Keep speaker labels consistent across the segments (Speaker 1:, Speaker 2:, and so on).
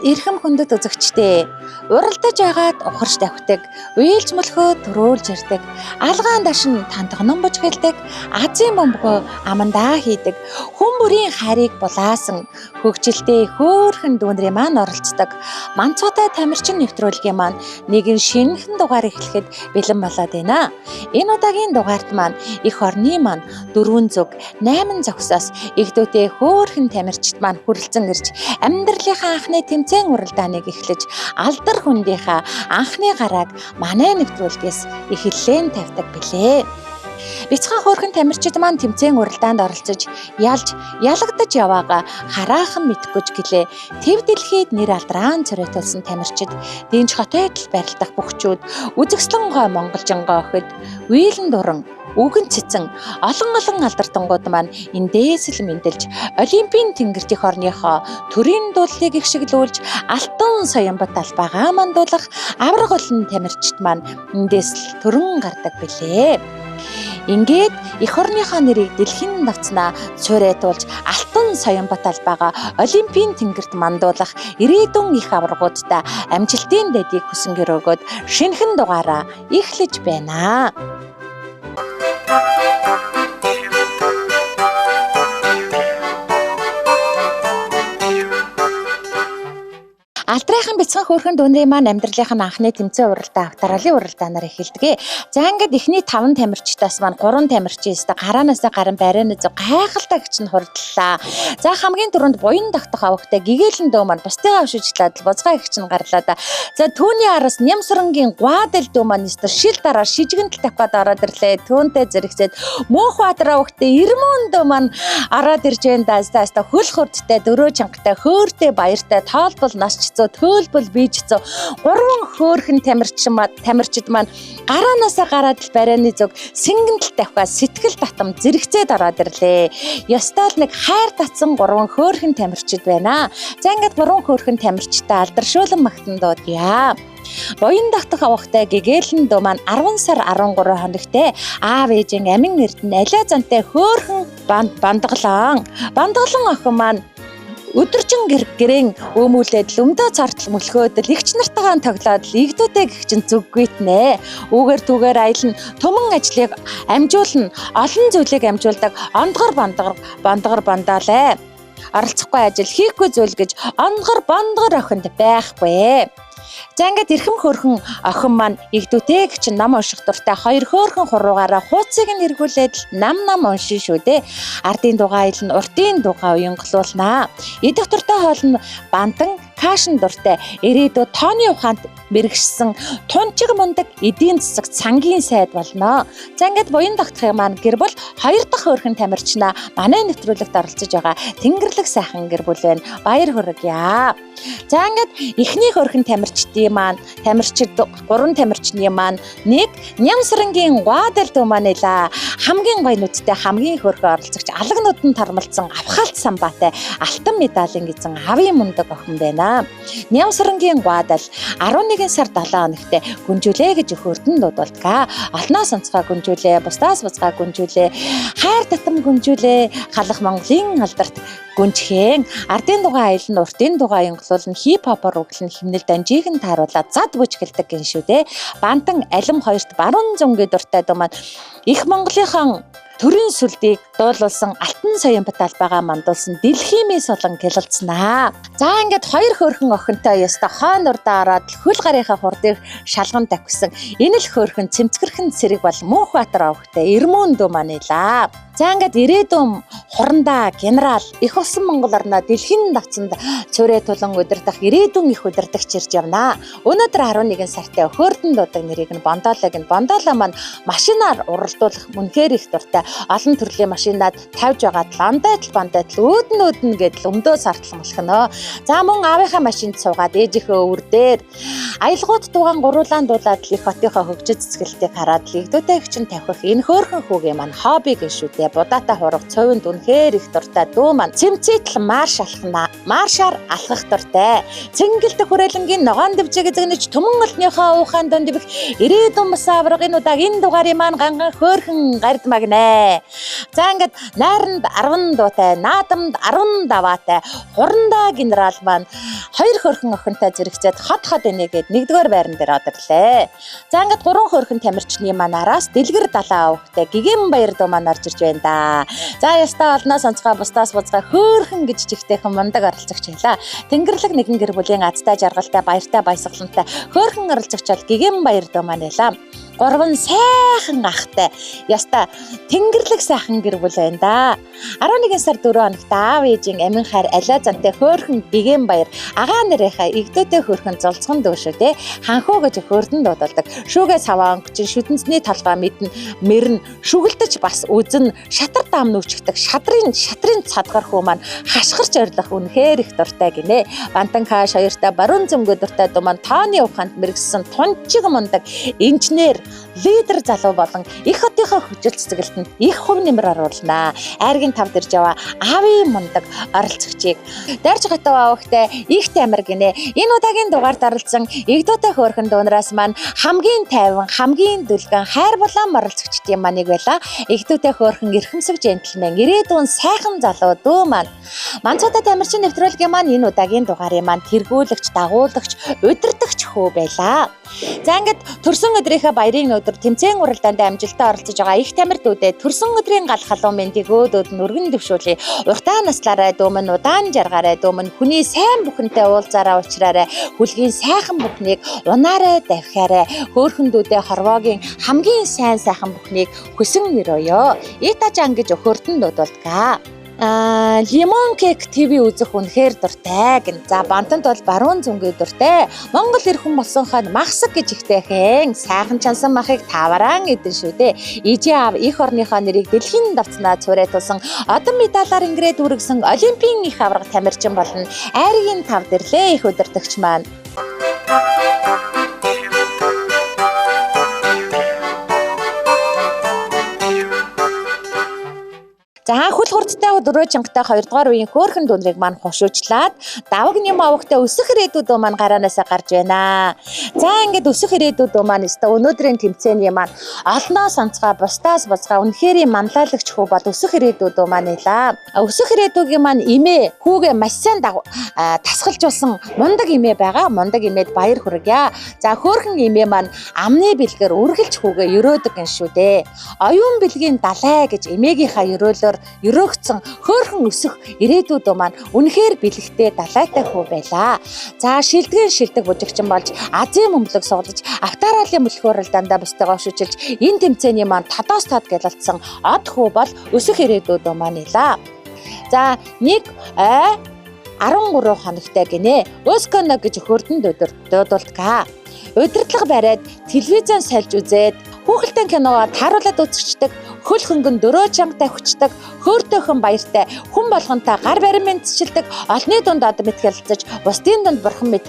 Speaker 1: эрхэм хүндэт үзэгчдээ уралдаж байгаад ухарч давхдаг, уйлж мөлхөө төрөөлж ирдэг, алгаан дашин тантгномбож гэлдэг, азийн бомбгоо амандаа хийдэг, хүн бүрийн хайрыг булаасан, хөгжилтэй хөөрхөн дүүнрийн маань оролцдог, манцуутай тамирчин нэвтрүүлгийн маань нэгэн шинэхэн дугаар эхлэхэд бэлэн болоод байна. Энэ удаагийн дугаарт маань эх орны маань 4 зүг 8 зогсоос игдүүтэй хөөрхөн тамирчид маань хүрэлцэн ирж амьдралынхаа анхны тэмцээн уралдааныг эхлэж алдар хүндийнхаа анхны гарааг манай нэвтрүүлгээс эхэллэн тавьдаг билээ. Бяцхан хөөрхөн тамирчид маань тэмцээн уралдаанд оролцож ялж ялагдаж яваага хараахан мэдгүйж гэлээ. Тэв дэлхийд нэр алдраан цорайтулсан тамирчид, дэнж хотод барилдах бөхчүүд, үзэгслэн гой монголжингоо охид, уйлэн дуран үгэн цэцэн олон алдартангууд маань эндээс л мэндэлж Олимпийн тэнгэрт эх орныхоо төрийн дуулыг ихшиглүүлж алтан соёмбот албагаа мандуулах авраг олон тамирчид маань эндээс л төрөн гардаг билээ. Ингээд эх орныхоо нэрийг дэлхийн давцнаа цорайтуулж алтан соёмбот албагаа Олимпийн тэнгэрт мандуулах ирээдүйн их аврагуудтай амжилтын дэдийг хүсэнгэр өгөөд шинэхэн дугаараа эхлэж байна. Алдрайхан бяцхан хөөрхөн дүүнрийн маань амьдралынх нь анхны тэмцээн уралдаан авторалын уралдаанаар эхэлдэг. За ингээд эхний 5 тамирчдаас маань 3 тамирчин өстө гараанаасаа гарын барайны зөв гайхалтай гिच нь хурдлаа. За хамгийн түрүүнд буян тогтох авахтай гэгээлэн дөө маань бусдыгаа авшижлаад бузгай гिच нь гарлаа да. За түүний араас Нямсрангийн гуадэл дөө маань өстө шил дараа шижигэнтэл тавхад ороод ирлээ. Түүнтэй зэрэгцээд Мөнх Баатар авахтай Ирмэн дөө маань ороод ирж байна да. Аста хөл хурдтай дөрөө чангатай хөөртэй баяртай тоолбол насч төлбөл бийжцөө 3 хөөрхөн тамирчид маань гараанаасаа гараад л барайны зүг сэнгэнтэл тавхаа сэтгэл татам зэрэгцээд ороод ирлээ. Ёстой л нэг хайр татсан 3 хөөрхөн тамирчид байна. За ингээд 3 хөөрхөн тамирчтай алдаршуулан магтан дуудъя. Буян тогтох авахтай гэгээлэн дөө маань 10 сар 13 хоногтэй аав ээжийн амин эрдэнэ алиа зантай хөөрхөн бандаглан охин маань өдөржин гэрэн өмүүлээд лөмдөө цартал мөлхөөд эгч нартайгаа тоглоод игдүүтэй гихчин зүггүйтнэ. Үүгээр түүгээр аялна төмөн ажлыг амжуулна, олон зүйлийг амжуулдаг ондгор бандаалаа. Оролцохгүй ажил хийхгүй зүйл гэж ондгор охинд байхгүй. За ингээд эрхэм хөөрхөн охин маань игдүүтэй гिच нам унших дуртай 2 хөөрхөн хуруугаараа хууцыг нь эргүүлээд нам уншин шүү дээ. Ардын дугаа аялна, уртын дугаа уянгалуулнаа. Идэх дуртай хоол нь бантан кашин дуртай ирээдүйд тооны ухаанд мэрэгшсэн тунчиг мундаг эдийн засаг цангийн сайд болно. За ингээд буян тогтохын маань гэр бүл 2 дахь хөөрхөн тамирчнаа манай нэвтрүүлэгт оролцож байгаа Тэнгэрлэг сайхан гэр бүл байна. Баяр хүргье. За ингээд эхний хөөрхөн тамирчдын маань 3 тамирчны маань нэг Нямсрангийн гуадэл дөө маань эла хамгийн гоё нүдтэй хамгийн хөөрхөн оролцогч алгнууд нь тармалцсан авхаалт самбаатай алтан медалийн эзэн авийн мундаг охин байна. Нямсрангийн гуадал 11 сар 7 хоногт гүнжүүлээ гэж өхөрдөн дуудулдаг. Олноос онцгой гүнжүүлээ, бусдаас бузгаа гүнжүүлээ, хайр татам гүнжүүлээ, халах Монголын алдарт гүнжихэн ардын дугаа аялна, уртын дугаа уянгалуулна, хип хопор өглөн химнэл данжийг нь тааруулаад зад бүж гэлдэг гин шүү дээ. Бантан алим хоёрт баруун зөнгийн дуртай дөө маань их Монголынхан төрийн сүлдийг дуулуулсан алтан соёмбот албагаа мандуулсан дэлхийн мэс болон гялалцнаа. За ингээд 2 хөөрхөн охинтой ёстой хойно урдаа ороод хөл гарынхаа хурдыг шалган тавьсан энэ л хөөрхөн цэмцгэрхэн цэрэг бол Мөнх Баатар авахтай Ирмэн дөө маань эла. За ингээд ирээдүйн хурандаа генерал их усан Монгол орноо дэлхийн давцанд цорайтулан удирдах ирээдүйн их удирдагч ирж явнаа. Өнөөдөр 11 сартай хөөрдөн дуудаг нэрийг нь Бондоолаа маань машинаар уралдуулах мөнхээр их дуртай олон төрлийн машинаад тавьж байгаад бандайтл үүдэн гэдэл өмдөө сартал молхно. За мөн аавынхаа машинд суугаад ээжийнхээ өвөр дээр аялгууд тугаан гуруулаан дуулаад их хотынхоо хөгжид цэцгэлтийг хараад лигдүүтэй гिचэн тавих энэ хөөрхөн хүүгийн маань хобби гэж шүү дээ. Будаатай хураг цовинд үнэхээр их дуртай дүү маань цэмцэтл маршаар алхах дуртай. Цэнгэлдэх хүрээлэнгийн ногоон дэвжиг эзэгнэж төмөн олныхоо уухаан донд бих ирээдүйн бас аврагын удааг энэ дугаарыг маань ганган хөөрхөн гард магнэ. За ингээд найранд 10 дуутай, наадамд 10 даваатай хурандаа генерал маань 2 хөрхөн охинтой зэрэгцээд хот энийгээд 1-р байран дээр одорлээ. За ингээд 3 хөрхөн тамирчны маань араас дэлгэр далаа өвхтэй гигэн баяр дуу маань орж ирж байна да. За ястаа олноос онцгой бусдаас бузгай хөөрхөн гэж чихтэйхэн мундаг оролцогч байлаа. Тэнгэрлэг нэгэн гэр бүлийн азтай жаргалтай баяртай баясгалантай хөөрхөн оролцогч бол гигэн баяр дуу маань байлаа. 3 сайхан ахтай яста тэнгэрлэг сайхан гэр бүл байна да. 11 сар 4 хоногт аав ээжийн амин хайр алиа зантай хөөрхөн гигэн баяр агаа нарынхаа игдөөтэй хөөрхөн золцгон дөөшөө те ханхуу гэж хөөрдөн дуудалдаг. Шүүгээ саваа өнгөч шүтэнцний толгой мэдэн мэрн шүгэлдэж бас үзэн шатар даам нүчгдэг шатрын цадгар хүү маань хашгирч орилох үнэхээр их дуртай гинэ. Бантан хааш хоёртай баруун зөмгөө дуртай дуу маань тооны ухаанд мэрэгсэн тунчиг мундаг инженер лидер залуу болон их хотынхоо хүчил цэцгэлтэнд их хөв нэмэр оруулнаа. Айргийн тавд ирж яваа аавын мундаг оролцогчийг дайрч готов авахтай их тамир гинэ. Энэ удаагийн дугаард оролцсон игдүүтэй хөөрхөн дуунараас маань хамгийн тайван, хамгийн дүлгэн хайр булаан оролцогчдын маань нэг байла. Игдүүтэй хөөрхөн эрхэмсэг джентльмен ирээдүйн сайхан залуу дүү маань. Манцуудаа тамирчин нэвтрүүлгийн маань энэ удаагийн дугаарыг маань тэргүүлэгч, дагуулагч, удирдагч хөө байла. За ингээд төрсөн өдрийнхөө баярын өдөр тэмцээн уралдаанд амжилттай оролцож байгаа их тамир дүүдэд төрсөн өдрийн гал халуун мэндийг өөдөөд нүргэн дэвшүүлье. Уртаа наслаарай дөөмөн удаан жаргаарай дөөмөн хүний сайн бүхэнтэй уулзаараа уулзраарай. Хүлгийн сайхан бүхнийг унаарай давхиарай. Хөөрхөн дүүдээ хорвоогийн хамгийн сайхан бүхнийг хүсэн өрөөё. Итажан гэж өхөртөн дуудулдаг. Лимон кек ТV үзэх үнэхээр дуртай гэн. За бантанд бол баруун зөнгөө дуртай. Монгол ирхэн болсонхоо махсаг гэж ихтэйхэн сайхан чансан махыг таваран идэн шүү дээ. Ижи аав их орныхоо нэрийг дэлхийн давцнаа цурай тулсан одон медалаар ингрээд үргэсэн олимпийн их авраг тамирчин болно. Айргийн тавд ирлээ их удирдагч маань. За хөл хурдтай 4 чангатай 2 дугаар үеийн хөөрхөн дүнрийг маань хушуучлаад даваг нэм авахтай өсөх ирээдүйд дуу маань гараанаасаа гарч байна. За ингээд өсөх ирээдүйд дуу маань өстө өнөөдрийн тэмцээний маань олноос онцгой бусдаас бузгай үнэхээр манлайлагч хүү бол өсөх ирээдүйд дуу маань нэлаа. Өсөх ирээдүйгийн маань эмээ хүүгээ маш сайн тасгалжуулсан мундаг эмээ байгаа. Мундаг эмээд баяр хүргье. За хөөрхөн эмээ маань амны бэлгээр үргэлж хүүгээ өрөөдөг гэн шүү дээ. Оюун бэлгийн далай гэж эмээгийнхаа өрөөлөөр өрөөгцөн хөөрхөн өсөх ирээдүйд дуу маань үнэхээр бэлэгтэй далайтай хүү байлаа. За шилдэг бужигчин болж Азийн мөмлөг сугалж автаралын мөлхөөрөл дандаа бустайгаа шүчилж энэ тэмцээний маань тодоос тод гялалцсан од хүү бол өсөх ирээдүйд дуу маань нэлаа. За 13 хоногтой гинэ. Өскөнө гэж хөөрдөн дуудулдаг. Удирдлага бариад телевизэн сольж үзээд хүүхэлдэйн киногоо тааруулаад үзчихдэг. Хөл хөнгөн 4 чангатай хүчдэг, хөөртөөхөн баяртай, хүн болгонтой гар барин мэдчилдэг, олны дунд од мэт хялцаж, бусдын дунд бурхан мэт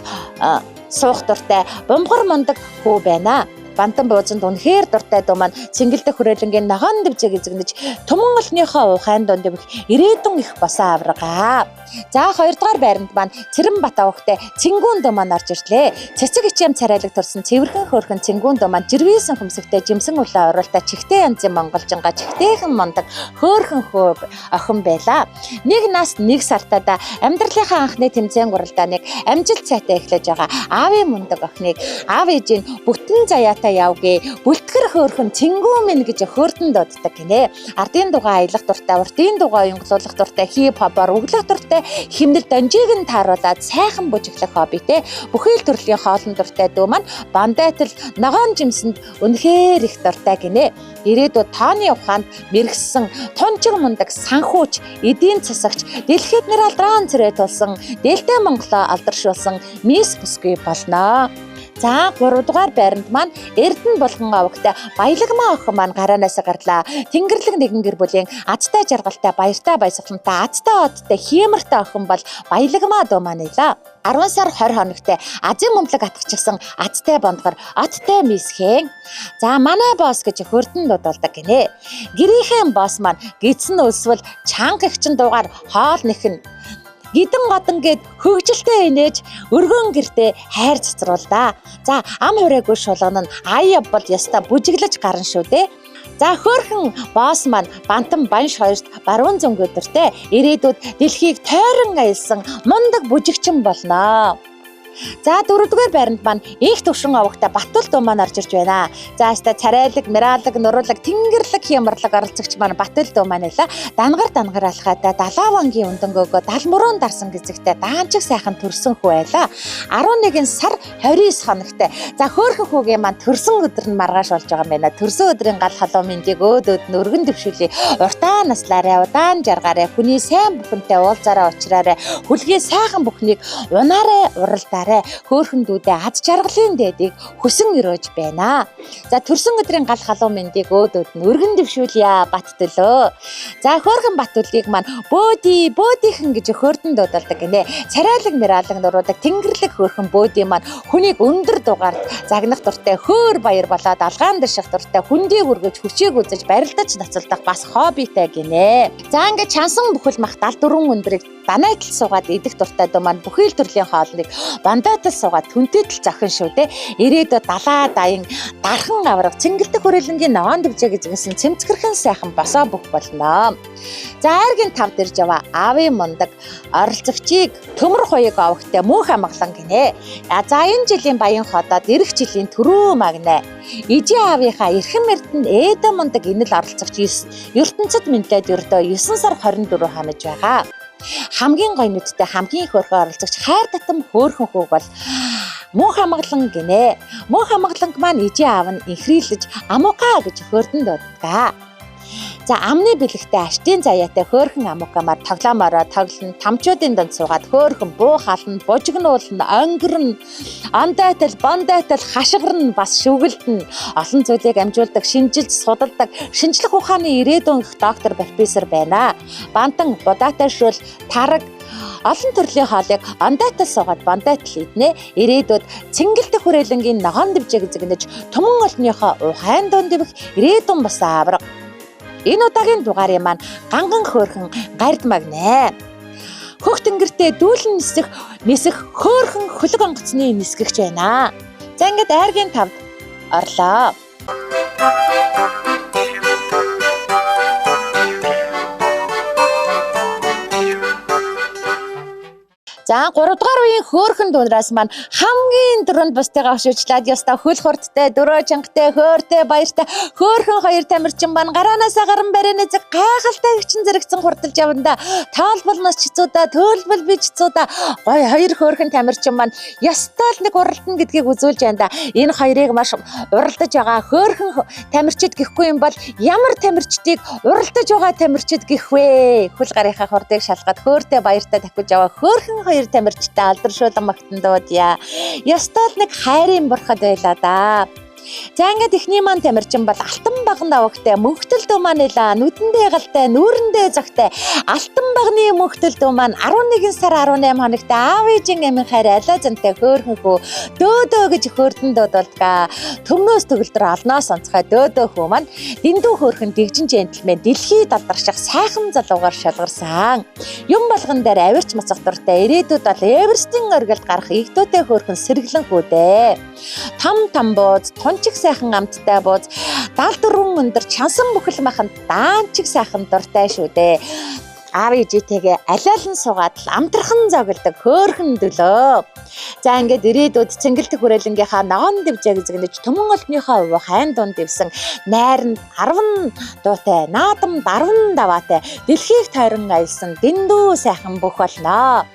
Speaker 1: суух дуртай, бомгор мундаг хүү байна. Бантан буузанд үнэхээр дуртай дуу маань цэнгэлдэх хүрээлэнгийн ногоон дэвжээг эзэгнэж түмэн олныхоо ухаан дунд дэвх ирээдүйн их босоо аврагаа. За 2 дугаар байранд маань Цэрэн бат авахтай цэнгүүн дуу маань орж ирлээ. Цэцэг ичэм царайлаг турсан цэвэрхэн хөөрхөн цэнгүүн дуу маань жирвээсэн хөмсөгтэй жимсэн үлээ оруулалтаа чихтэй янзын монголжингаа чихтэйхэн мондог хөөрхөн хөө охин байла. Нэг нас нэг сартада амьдралынхаа анхны тэмцээн гуралдааныг амжилт сайтай эхлэж байгаа аавын мундаг охиныг аав ээжийн бүтэн заяатай явгээ бүлтгэр хөөрхөн цэнгүү минь гэж хөөрдөн дууддаг гинэ. Ардын дугаа аялах дуртай, урдын дугаа онгоцлуулах дуртай, хип хопор өглөх дуртай, химнэл донжийг нь тааруулаад сайхан бужиглах хоббитэй бүхэл төрлийн хоолн дуртай дүү маань бандайтал ногоон жимсэнд үнэхээр их дуртай гинэ. Ирээдүйд тооны ухаанд мэрэгссэн тунчиг мундаг санхүүч, эдийн засагч, дэлхийд нэр алдран цэрэ тулсан, дээлтэй Монголоо алдаршуулсан мисс бүсгүй болно. За 3 дугаар байранд маань Эрдэнэ болгон авагтай баялагмаа охин маань гараанаасаа гарлаа. Тэнгэрлэг нэгэн гэр бүлийн азтай жаргалтай, баяртай баясгалантай, азтай одтой, хиймэртэй охин бол баялагмаа дуу маань нэлаа. 10 сар 20 хоногтой Азийн мөмлөг атгчихсан азтай бондгор оттой мисхэн. За манай босс гэж хөрдөн дуудулдаг гинэ. Гэрийнхэн босс маань гидсэн өлсвөл чанга ихчин дуугаар хоол нэхэн гидэн годон гээд хөгжилтэй инээж өргөн гэртээ хайр цацруулдаа. За ам хураагүй шулган нь аяа бол яста бүжиглэж гарна шүү дээ. За хөөрхөн босс маань Бантан Банш хоёрт баруун зөнгө өдөртэй ирээдүйд дэлхийг тойрон аялсан мундаг бүжигчин болно. За дөрөвдүгээр байранд маань их төвшин овогтой Батүл дуу маань орж ирж байна. За хаста царайлаг, мираалаг, нуруулаг, тэнгэрлэг, хямрлаг оролцогч маань Батүл дуу маань байла. Дангар алхаатай далаавангийн өндөнгөөгөө далмуруун дарсан гизэгтэй даанчиг сайхан төрсөн хүү байла. 11 сар 29 хоногтой. За хөөрхөн хүүгийн маань төрсөн өдөр нь маргааш болж байгаа юм байна. Төрсөн өдрийн гал халуун мэндийг өөдөөд нь өргөн дэвшүүлье. Уртаа наслаарай, удаан жаргаарай, хүний сайн бүхэнтэй уулзаарай, уулзраарай. Хүлгийн сайхан бүхнийг унаарай, уралдаарай. Хөөрхөн дүүдээ ад жаргалын дээдийг хүсэн өрөөж байна. За төрсөн өдрийн гал халуун мэндийг өөдөөд нь өргөн дэвшүүлье Баттөлөө. За хөөрхөн Батүлийг маань бөөдийнхэн гэж хөөрдөн дуудалдаг гинэ. Царайлаг, мираалаг, нуруудаг, тэнгэрлэг хөөрхөн бөөдийн маань хүнийг өндөр дугаард загнах дуртай, хөөр баяр болоод алгаан дэших дуртай, хүндийг өргөж хүчийг үзэж барилдаж ноцолдох бас хоббитэй гинэ. За ингээд чансан бүхэл мах 74 өндрийг данайтал суугаад идэх дуртай дуу маань бүхэл төрлийн хоолныг бандайтал суугаад түнтэтэл зохин шүү дээ. Ирээдүйд далаа даян дархан авраг цэнгэлдэх хүрээлэнгийн ногоон дэвжээ гэжсэн цэмцгэрхэн сайхан босоо бүх болно. За айргийн 5 дэрж яваа аавын мундаг оролцогчийг төмөр хоёог овогтой мөнх амгалан гинэ. За энэ жилийн баян ходоод эх жилийн түрүү магнаа. Ижи аавынхаа эрхэм эрдэнд Эдэн мундаг инэл оролцогч ертөнцид мэдлээд ердөө 9 сар 24 ханаж байгаа. Хамгийн гоё нүдтэй хамгийн их хөөрхөн оролцогч хайр татам хөөрхөн хүүг бол мөнх амгалан гинэ. Мөнх амгаланг маань ижи аав нь инхрийлж амука гэж хөөрдөн дууддаг. За амны бэлэгтэй аштын заяатай хөөрхөн амукамаар тоглоомороо тоглон тамчуудын донд суугаад хөөрхөн буу хална, бужигнуулна, онгирн, андайтал, бандайтал, хашгирн бас шүгэлдэн олон зүйлийг амжуулдаг, шинжилж судалдаг, шинжлэх ухааны ирээдүйн доктор профессор байна. Бантан будаатай тараг олон төрлийн хоолыг андайтал суугаад бандайтал иднэ. Ирээдүйд цэнгэлдэх хүрээлэнгийн ногоон дэвжээг зэгнэж түмэн олныхоо ухаан дунд дэвх ирээдүйн бас авраг. Энэ удаагийн дугаарыг маань ганган хөөрхөн гард магнаа. Хөх тэнгэртээ дүүлэн нисэх хөөрхөн хөлөг онгоцны нисгэгч байна. За ингээд айргийн 5-д орлоо. За 3 дугаар үеийн хөөрхөн дуунараас маань хамгийн дөрөнд бусдыгаа хөшөөчлээд ёстой хөл хурдтай, дөрөө чангатай, хөөртэй, баяртай хөөрхөн хоёр тамирчин маань гараанаасаа гаран барайны зэг гайхалтай гिचэн зэрэгцэн хурдалж яванда тоолболноос чицуудаа, төөлбөл бичцуудаа гой хоёр хөөрхөн тамирчин маань ёстой л нэг уралдана гэдгийг үзүүлж байна да. Энэ хоёрыг маш уралдаж байгаа хөөрхөн тамирчид гэхгүй юм бол ямар тамирчдыг уралдаж байгаа тамирчид гэх вэ? Хөл гарынхаа хурдыг шалгаад хөөртэй, баяртай давхиж яваа хөөрхөн тамирчтай алдаршуулан магтан дуудъя. Ёстой л нэг хайрын бурхад байла да. За ингээд ихний маань тамирчин бол алтан баган давагтай мөнхтөл дуу маань эла нүдэндээ галтай нүүрэндээ зогтой алтан багны мөнхтөл дуу маань 11 сар 18 хоногт аав ээжийн амин хайр алаа зантай хөөрхөн хөө дөөдөө гэж хөөрдөн дуудулдаг. Төмнөөс төгөлдөр олноос онцгой дөөдөө хөө маань дэндүү хөөрхөн дэгжин джентльмен дэлхийд алдарших сайхан залуугаар шалгарсан. Юм болгон дээр авирч мацах дуртай ирээдүйд бол Эверестийн оргилд гарах игдүүтэй хөөрхөн сэргэлэн хөө дээ. Там бууз тончиг сайхан амттай бууз 74 өндөр чансан бүхэл маханд даанчиг сайхан дуртай шүү дээ. Аав ээжтэйгээ алиалан суугаад л амтрхан зоглдог хөөрхөн дөлөө. За ингээд ирээдүйд цэнгэлдэх хүрээлэнгийнхаа ногоон дэвжээг зэгнэж төмөн олныхоо хайн дунд дэвсэн найранд 10 дуутай, наадам 10 даваатай дэлхийг тойрон аялсан дэндүү сайхан бүх болно.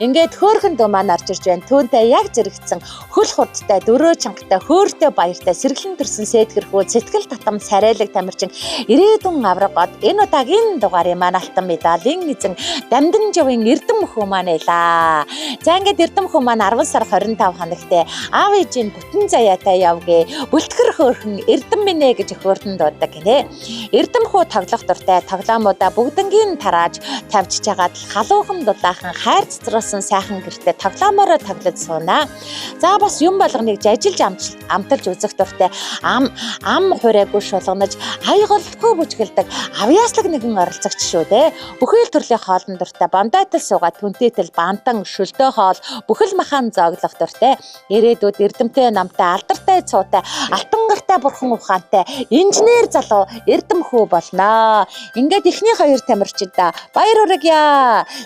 Speaker 1: Ингээд хөөрхөн дуу маань орж ирж байна. Түүнтэй яг зэрэгцэн хөл хурдтай, дөрөө чангатай, хөөртэй баяртай сэргэлэн төрсэн сэтгэрхүү сэтгэл татам царайлаг тамирчин ирээдүйн аврагод энэ удаагийн дугаарыг маань алтан медалийн эзэн Дамдан жавын Эрдэм хүү маань байлаа. За ингээд Эрдэм хүү маань 10 сар 25 хоногт аав ээжийн бүтэн заяатай явгээ. Бүлтгэр хөөрхөн Эрдэм минь гэж хөөрдөн дууддаг гинэ. Эрдэм хүү тоглох дуртай, тоглоомуудаа бүгднгийн тарааж тавьж чагаад халуухан дулаахан хайр цэцрүүлсэн сайхан гэртээ тоглоомороо тоглож суунаа. За бас юм болгоныг жажилж амталж үзэх дуртай ам хураагүй шулганаж аяголтгүй бүжгэлдэг авьяаслаг нэгэн оролцогч шүү дээ. Бүх бүхэл төрлийн хоолн дуртай, бондойтол суугаад түнтэйтэл бантан, шөлтөө хоол, бүхэл махан зооглох дуртай, ирээдүйд эрдэмтэй намтай, алдартай цуутай, алтан гартай бурхан ухаантай, инженер залуу эрдэм хүү болноо. Ингээд эхний 2 тамирчид баяр хүргье.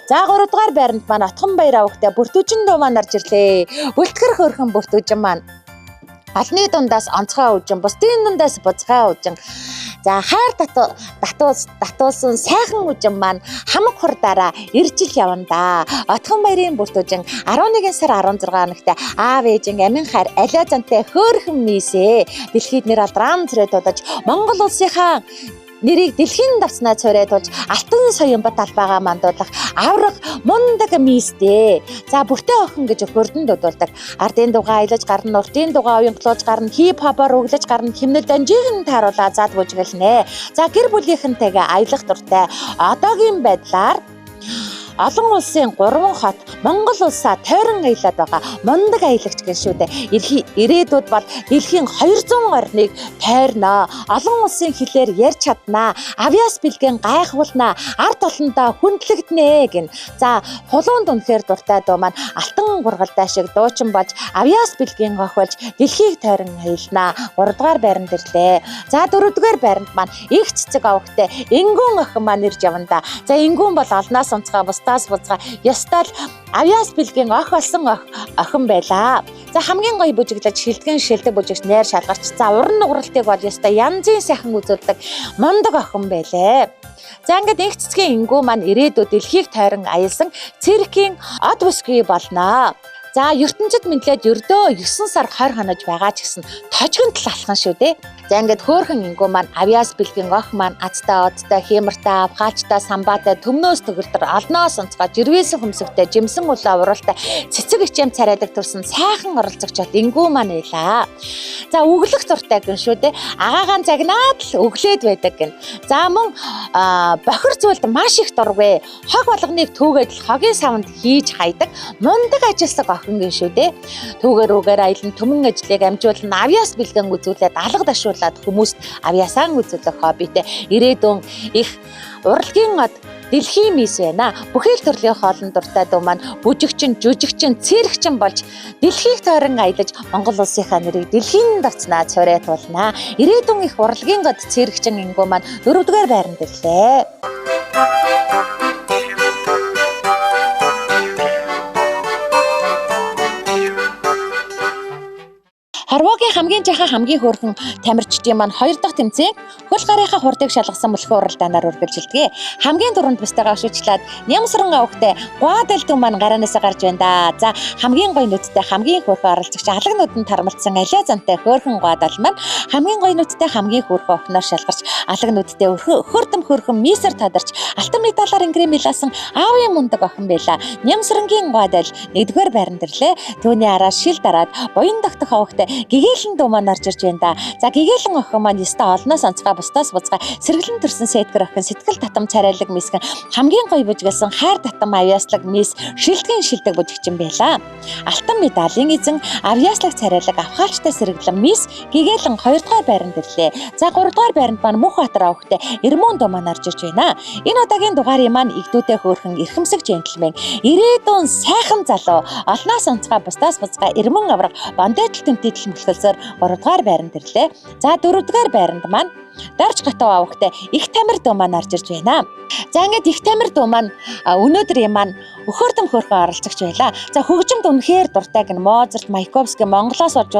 Speaker 1: За 3 дугаар байранд маань Отгон баяр авахтай бүртүүжин дуу маань орж ирлээ. Бүлтгэр хөөрхөн бүртүүжин маань алны дундаас онцгой үжин, бусдын дундаас бузгай үжин. За хайр татуулсан сайхан үжин маань хамаг хурдаараа иржил явна да. Отгон баярын бүртүүжин 11 сар 16 хоногт аав ээжин амин хайр алиа зантай хөөрхөн мисээ дэлхийд нэр алдран цэрэг тулж Монгол улсынхаа нэрийг дэлхийн давцнаа цорьоодуулж алтан соён бат албагаа мандуулах авраг мундаг мистэй. За бүртээ охин гэж хөрдөн дуудуулдаг. Ардын дугаа аялаж гарна, уртын дугаа уянгалуулж гарна, хип хопоор өглөж гарна, химнэл данжиг нь тааруулаа зад бүжгэлнэ. За гэр бүлийнхэнтэйгээ аялах дуртай. Одоогийн байдлаар олон улсын 3 хот Монгол улсаа тойрон аялаад байгаа мундаг аялагч гэн шүү дээ. Ирээдүйд бол дэлхийн 200 орныг тойрноо. Олон улсын хэлээр ярьж чаднаа. Авиас бэлгэн гайхуулнаа. Ард олондоо хүндлэгднэ гэн. За хулуунд үнэхээр дуртай дуу маань алтан гургалтай шиг дуучин болж авиас бэлгэн гохолж дэлхийг тойрон аялнаа. 3 дугаар байранд ирлээ. За 4 дугаар байранд маань их цэцэг авахтай Ингүүн охин маань ирж явна да. За Ингүүн бол олноос онцгой бусдаас бузгаа ёстой авиас бэлгийн ох болсон охин байлаа. За хамгийн гоё бүжиглэж шилдэгэн шилдэг бүжигч нээр шалгарч за уран нугралтыг бол ёстой янзын сайхан үзүүлдэг мундаг охин байлээ. За ингээд их цэцгийн Ингүү маань ирээдүйд дэлхийг тойрон аялсан циркийн од бүсгүй болноо. За ертөнцид мэдлээд ердөө 9 сар 20 хонож байгаа ч гэсэн тожгонтол алхан шүү дээ. За ингээд хөөрхөн Ингүү маань авиас бэлгийн ох маань азтай, одтой, хэмэртэй, авгаачтай, самбаатай, төмнөөс төгөлдөр олноос онцгой, жирвээсэн хөмсөгтэй, жимсэн улаа уралтай, цэцэг ичэм царайдаг төрсэн сайхан оролцогчод Ингүү маань байлаа. За өглөх дуртай гэн шүү дээ. Агаагаан загнаад л өглөөд байдаг гэн. За мөн бохир зүйлд маш их дургүй. Хог болгоныг түүгээд л хогийн савнд хийж хайдаг мундаг ажилсаг охин гэн шүү дээ. Түүгээр үгээр аялан төмөн ажлыг амжуулна, авиас бэлгэн үзүүлээд алга дашуулаад хүмүүст авиасаа үзүүлэх хоббитэй ирээдүйн их урлагийн од дэлхийн мис байна. Бүхэл төрлийн хоолн дуртай дуу маань бүжигчин, жүжигчин, циркчин болж дэлхийг тойрон аялаж Монгол улсынхаа нэрийг дэлхийн давцнаа цорьоодуулнаа. Ирээдүйн их урлагийн од циркчин Ингүү маань 4 дугаар байранд ирлээ. Хорвоогийн хамгийн жахан хамгийн хөөрхөн тамирчдын маань 2 дахь тэмцээн хөл гарынхаа хурдыг шалгасан мөлхөө уралдаанаар үргэлжилдэг. Хамгийн түрүүнд бустайгаа шүүжлээд Нямсран авахтай Гуадалдуу маань гараанаас гарч байна да. За хамгийн гоё нүдтэй хамгийн хөөрхөн оролцогч алаг нүдэнд тармалцсан алиа зантай хөөрхөн Гуадал маань хамгийн гоё нүдтэй хамгийн хөөрхөн охиноор шалгарч алаг нүдтэй хөрдөм хөөрхөн мисер тадарч алтан медалаар ингрэмилсэн аавын мундаг охин байла. Нямсрангийн Гуадал 1-р байранд ирлээ. Түүний араас шил дараад буян тогтох авахтай Гэгээлэн дуу маань орж ирж байна да. За Гэгээлэн охин маань ёстой олноос онцгой бусдаас бузгай сэргэлэн төрсэн сеткэр охин сэтгэл татам царайлаг мисгэн хамгийн гоё бүжгэлсэн хайр татам авиаслаг мис шилдэгэн шилдэг бүжигчин байлаа. Алтан медалийн эзэн авиаслаг царайлаг авхаалчтай сэргэлэн мис Гэгээлэн 2 дугаар байранд ирлээ. За 3 дугаар байранд маань Мөнхбаатар авахтай Эрмөн дуу маань орж ирж байна. Энэ удаагийн дугаарын маань игдүүтэй хөөрхөн эрхэмсэг джентльмен ирээдүйн сайхан залуу олноос онцгой бусдаас бузгай Эрмөн авраг бондойтол тэмтэдэл мөлхөлсөөр 3 дугаар байранд ирлээ. За 4 дугаар байранд маань Дарж гатуу авахтай их тамир дуу маань орж ирж байна. За ингээд их тамир дуу маань өнөөдрийн маань өхөөрдөм хөөрхөн оролцогч байлаа. За хөгжимд үнэхээр дуртай гэн Моцарт, Маяковский Монголоос орж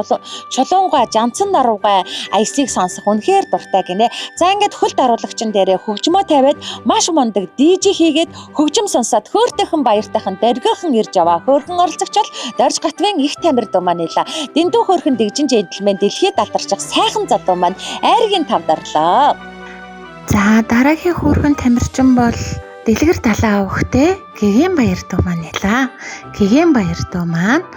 Speaker 1: чулуунгаа, жанцан наруугаа аясыг сонсох үнэхээр дуртай гинэ. За ингээд хөлд оруулагчин дээрээ хөгжмөө тавиад маш мундаг DJ хийгээд хөгжим сонсоод хөөртэйхэн баяртайхан дөргийнхэн ирж аваа. Хөөрхөн оролцогч бол Дарж гатвын их тамир дуу маань илаа. Дэндүү хөөрхөн дэгжин джентльмен дэлхийд алдарчих сайхан залуу маань айргийн тавдар.
Speaker 2: За дараагийн хөөрхөн тамирчин бол Дэлгэр далаа авахтай Гэгэн баяр дуу маань нэлээ. Гэгэн баяр дуу маань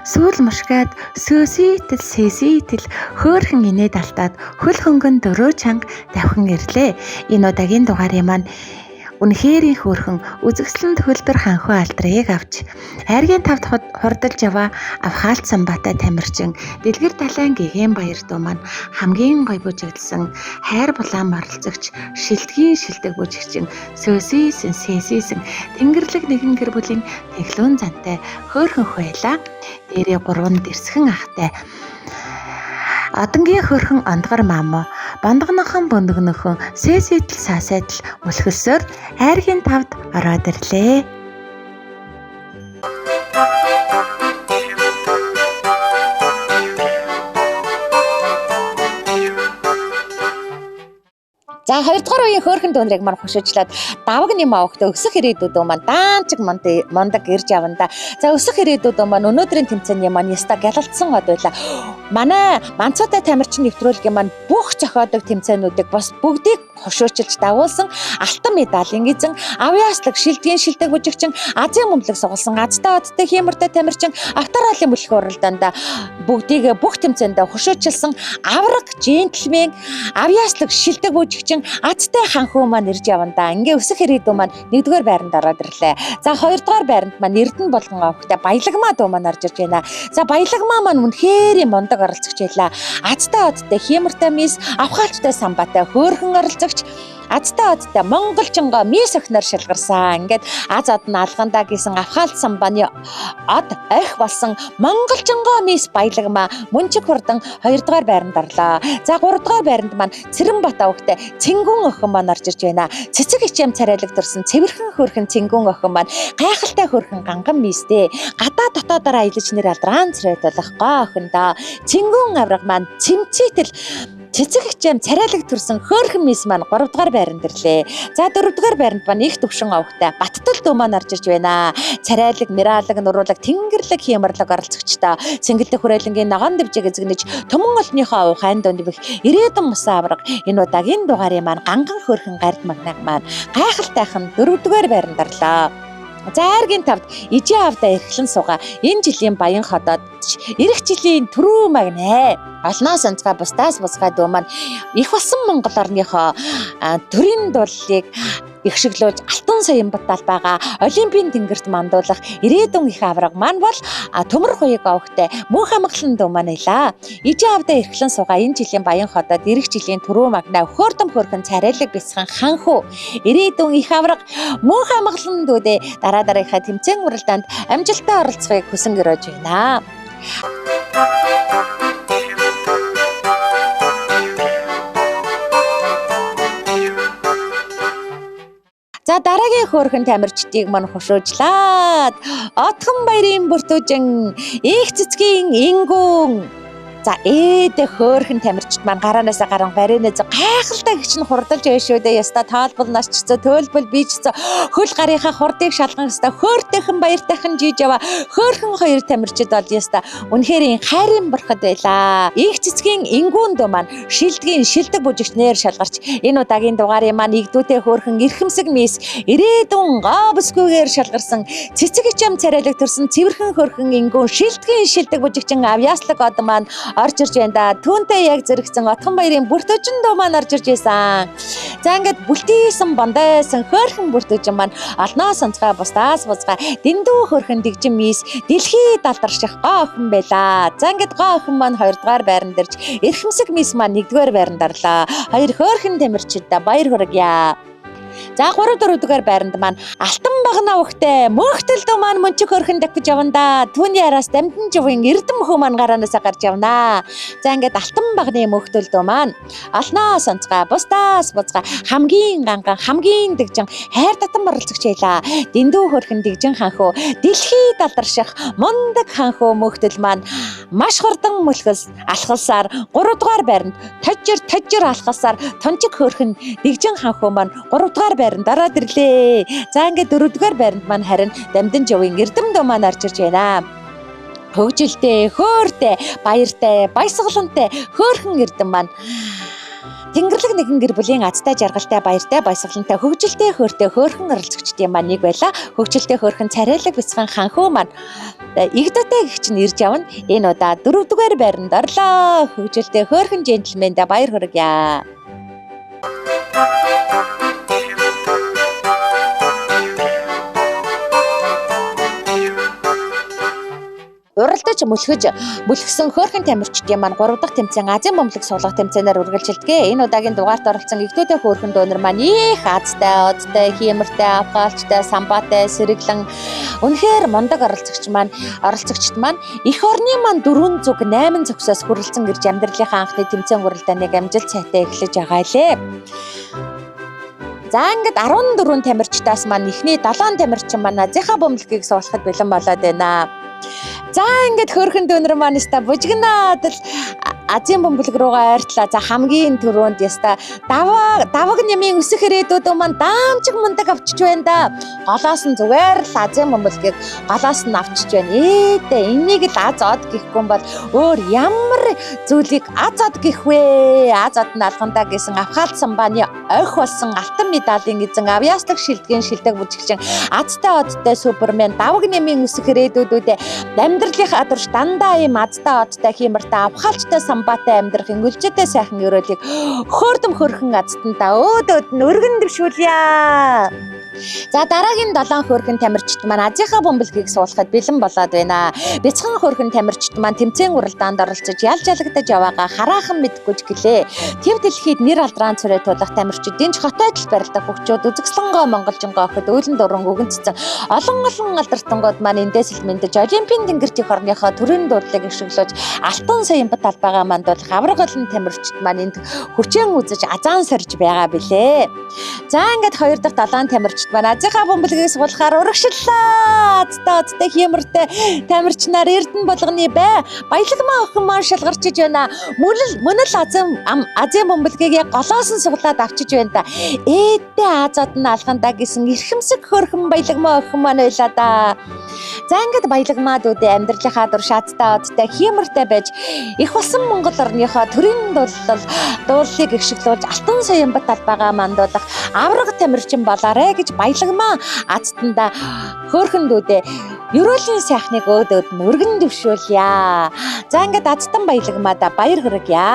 Speaker 2: сүүл мушгаад сэситэл хөөрхөн инээд алдаад хөл хөнгөн дөрөө чанга давхан ирлээ. Энэ удаагийн дугаарын маань Үнэхээр хөөрхөн үзэгслэн төгөлдөр ханхуу алдрыг авч айргийн тавд хурдалж яваа авхаалт самбаатай тамирчин дэлгэр далайн гэгээн баяр дуу маань хамгийн гоё бүжиглсэн хайр булаан оролцогч шилдгийн шилдэг бүжигчин сөсийсэн тэнгэрлэг нэгэн гэр бүлийн тэглүүн зантай хөөрхөн хуйлаа дээрээ 3 дэрсхэн ахтай Одонгийн хөрхөн ондгор мамо бондгонохон бөндгөнөхөн сэсэдл сасэдл мөлхөлсөөр айргийн тавд ороод ирлээ.
Speaker 1: За 2 дугаар үеийн хөөрхөн дүүнрийг маань хушуучлаад даваг нэм авахтай өсөх ирээдүйд маань даанчиг мондаг ирж явна да. За өсөх ирээдүйд маань өнөөдрийн тэмцээний маань яста гялалцсан од байла. Манай Манцуутай тамирчин нэвтрүүлгийн маань бүх зохиодог тэмцээнүүдийг бас бүгдийг хушуучилж дагуулсан алтан медалийн эзэн авьяаслаг шилдгийн шилдэг бүжигчин Азийн мөнлөг сугалсан азтай одтой хиймэртэй тамирчин авторалын бүлэг уралдаанд бүгдийг бүх тэмцээндээ хушуучилсан авраг джентльмен авьяаслаг шилдэг бүжигчин азтай ханхуу маань ирж явна да. Ингээ өсөх ирээдүй маань 1-р байранд ороод ирлээ. За 2-р байранд маань Эрдэнэ болгон авахтай баялагмаа дуу маань орж ирж байна. За баялагмаа маань үнэхээр мондог оролцогч байлаа. Азтай одтой хиймэртэй мис авхаалчтай самбаатай хөөрхөн оролцогч азтай одтой монголчингоо мис охиноор шалгарсан. Ингээд аз од нь алгандаа гэсэн авхаалт самбааны од охь болсон монголчингоо мис баялагмаа мөнчиг хурдан 2-р байранд орлоо. За 3-р байранд маань Цэрэнбат авахтай Цэнгүүн охин маань орж ирж байна. Цэцэг ичэм царайлаг төрсөн цэвэрхэн хөөрхөн Цэнгүүн охин маань гайхалтай хөөрхөн ганган мистэй гадаа дотоодоор аялаж нэр алдран царайт болох гоо охин доо. Цэнгүүн авраг маань цэмцээтэл цэцэг ичэм царайлаг төрсөн хөөрхөн мис маань 3-р байранд ирлээ. За 4-р байранд маань их төвшин авахтай Баттал дүү маань орж ирж байна. Царайлаг, мираалаг, нуруулаг, тэнгэрлэг хиймэрлэг оролцогчтой Цэнгэлдэх хүрээлэнгийн ногоон дэвжиг эзэгнэж төмөн олныхоо ухаан донд бих ирээдүйн мусан авраг энэ удаагийн дугаарын маань ганган хөөрхөн гард магнаг маань гайхалтайхан 4-р байранд орлоо. За айргийн тавд ижээ авдаа эрхлэн суугаа энэ жилийн баян ходоод ирэх жилийн түрүү магнэ олноос онцгой бусдаас бусгай дүү маань их болсон Монгол орныхоо төрийн дуулыг ихшиглүүлж алтан саяын баталбайгаа олимпийн тэнгэрт мандуулах ирээдүйн их авраг маань бол төмөр хуйг авахтай мөнх амгалан дүү маань илаа. Ижээ авдаа эрхлэн суугаа энэ жилийн баян ходоод ирэх жилийн түрүү магнаа хөөрдөм хөрхөн царайлаг бяцхан ханхуу ирээдүйн их авраг мөнх амгалан дүүдээ дараа дараагийнхаа тэмцээн уралдаанд амжилттай оролцохыг хүсэн гэрөөж байна. За дараагийн хөөрхөн тамирчдыг маань хушуужлаад Отхон баярын бүртүүжин их цэцгийн ингүүн за ээдэ хөөрхөн тамирчид маань гараанаас гарan баринаа гайхалтай гिचн хурдалж яшөөдөө яста таалбал насчцаа төлбөл бичцээ хөл гарынхаа хурдыг шалган яста хөөртэйхэн баяртайхан жиж яваа хөөрхөн хоёр тамирчид бол яста үнэхээр хайрын бурхад байлаа. Их цэцгийн ингүүн дөө маань шилдгийн шилдэг бүжигчнэр шалгарч энэ удаагийн дугаарын маань игдүүтэй хөөрхөн эрхэмсэг мис ирээдүйн гаабсгүйгээр шалгарсан цэцэг ичэм царайлаг төрсөн цэвэрхэн хөөрхөн ингүүн шилдгийн шилдэг бүжигчин авьяаслаг од маань орж ирж байна да. Түүнтэй яг зэрэгцэн Отхон баярын бүртүүжин дуу маань орж ирж байсан. За ингээд бүлтийсэн бондойсон хөөрхөн бүртүүжин маань олноос онцгой бусдаас бусгай дэндүү хөөрхөн дэгжин мис дэлхийд алдарших гоо охин байлаа. За ингээд гоо охин маань 2-р байранд ирж эрхэмсэг мис маань 1-р байранд орлоо. Хоёр хөөрхөн тамирчидаа баяр хүргье. За 3-4-р байранд маань алтан багна ухтай мөнхтөл дүү маань мөнчиг хөрхөн давхиж явна да. Түүний араас дамдын живийн эрдэм хөө маань гараанаас гарч явна. За ингээд алтан багны мөнхтөл дүү маань олноос онцгой бусдаас бусгай хамгийн ганган хамгийн дэгжин хайр татан оролцогч байлаа. Дэндүү хөрхөн дэгжин ханхуу дэлхийд алдарших мундаг ханхуу мөнхтөл маань маш хурдан мөлхөс алхалсаар 3-р байранд тожир алхалсаар тончиг хөрхөн дэгжин ханхуу маань 3-р байранд ороод ирлээ. За ингээд 4-р байранд маань харин дамдын жовын эрдэм дөө маань орж ирж байна. Хөгжилтэй, хөөртэй, баяртай, баясгалантай хөөрхөн эрдэм маань Тэнгэрлэг нэгэн гэр бүлийн азтай жаргалтай баяртай баясгалантай хөгжилтэй хөөртэй хөөрхөн оролцогчдын маань нэг байла. Хөгжилтэй хөөрхөн царайлаг бяцхан ханхуу маань игдүүтэй гिचн ирж явна. Энэ удаа 4-р байранд орлоо. Хөгжилтэй хөөрхөн джентльмэндээ баяр хүргье. уралдаж мөлхсөн хөөрхөн тамирчдын маань 3 дахь тэмцээн Азийн бөмбөлөг суулгах тэмцээнээр үргэлжилдэг. Энэ удаагийн дугаарт оролцсон игдүүдээ хөөрхөн дуунар маань их азтай, одтой, хиймэртэй, авгаалчтай, самбаатай, сэрэглэн үнэхээр мундаг оролцогчд маань эх орны маань 4 зүг 8 зөксөөс хүрэлцэн ирж амьдралынхаа анхны тэмцээн уралдааныг амжилт сайтай эхлэж байгаа лээ. За ингээд 14 тамирчдаас маань эхний 7 тамирчин маань Азийнхаа бөмбөлгийг суулгахад бэлэн болоод байна. За ингээд хөөрхөн дуунар маань яста бужигнаад л Азийн бөмбөлөг руугаа ойртлаа. За хамгийн түрүүнд яста даваг нэмийн өсөх ирээдүүд маань даамжиг мундаг авчиж байна да. Голоос нь зүгээр л Азийн бөмбөлгийг голоос нь авчиж байна. Ээдээ энийг л аз од гэхгүй бол өөр ямар зүйлийг аз од гэх вэ? Аз од нь алгандаа гэсэн авхаалт самбааны ойх болсон алтан медалийн эзэн авьяаслаг шилдгийн шилдэг бүжигчин азтай одтой супермен даваг нэмийн өсөх ирээдүүдүүдээ амьдралынхаа турш дандаа ийм азтай одтой хиймэртэй авхаалчтай самбаатай амьдрах ингэлжтэй сайхан өрөөлийг хөөрдөм хөрхөн азтандаа өөдөөд нь өргөн дэвшүүлье. За дараагийн 7 хөөрхөн тамирчид маань Азийнхаа бөмбөлгийг суулгахад бэлэн болоод байна. Бяцхан хөөрхөн тамирчид маань тэмцээн уралдаанд оролцож ял жалагдаж яваагаа хараахан мэдгүй ч гэлээ. Тэв дэлхийд нэр алдран цорой тулах тамирчидын ч хот айдал барилдах хөгчүүд үзэсгэлэнгоо монголжингоо охид өөлөн дуран өгөнцсөн олон алдартангууд маань эндээс л мэндэж Олимпийн тэнгэртийн хорныхоо төрийн дуудлыг ишгэлж алтан саяын бат албагаа мандуулах авраг олон тамирчид маань энд хүчээн үзэж азаан сорж байгаа билээ. За ингээд 2 дахь 7 тамирчид манай Азийнхаа бөмбөлгийг суулгахаар урагшлаа. Азтай хиймэртэй тамирчнаар Эрдэнэ болгоны баялагмаа охин маань шалгарчиж байна. Мөн л Азийн бөмбөлгийг яг голоос нь суглаад авчиж байна да. Ээдээ азад нь алхандаа гэсэн эрхэмсэг хөрхөн баялагмаа охин маань байлаа да. За ингээд баялагмаадуудын амьдралынхаа турш азтай одтой хиймэртэй байж их болсон Монгол орныхоо төрийн дуулыг ихшиглүүлж алтан саяын бат албагаа мандуулах авраг тамирчин болоорой гэж баялагмаа азтанда хөөрхөндүүдээ ерөөлийн сайхныг өөдөөд нь өргөн дэвшүүлье. За ингээд азтан баялагмаада баяр хүргье.